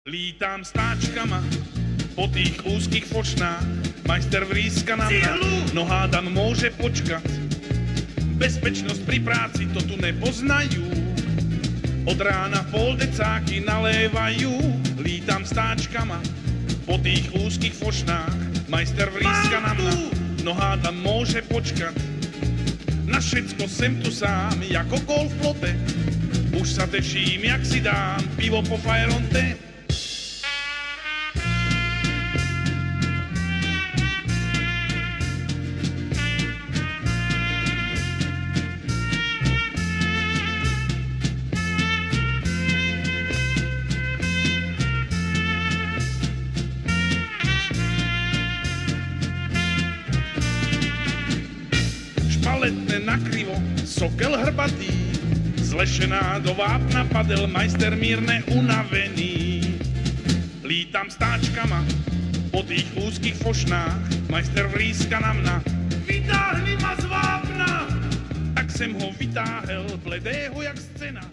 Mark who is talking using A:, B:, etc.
A: Lítám stáčkama po tých úzkých fočnách, majster vríska na mňa, no hádam môže počkať. Bezpečnosť pri práci to tu nepoznajú, od rána pol decáky nalévajú. Lítam stáčkama po tých úzkých fočnách, majster vríska na mňa, no hádam môže počkať. Na všetko sem tu sám, jako kol v plote, už sa teším, jak si dám pivo po Fajronte. Špaletne nakrivo, sokel hrbatý, zlešená do vápna padel majster mírne unavený. Lítam stáčkama po tých úzkých fošnách, majster vríska na mňa, vytáhni ma z vápna. Tak sem ho vytáhel, bledého jak scéna.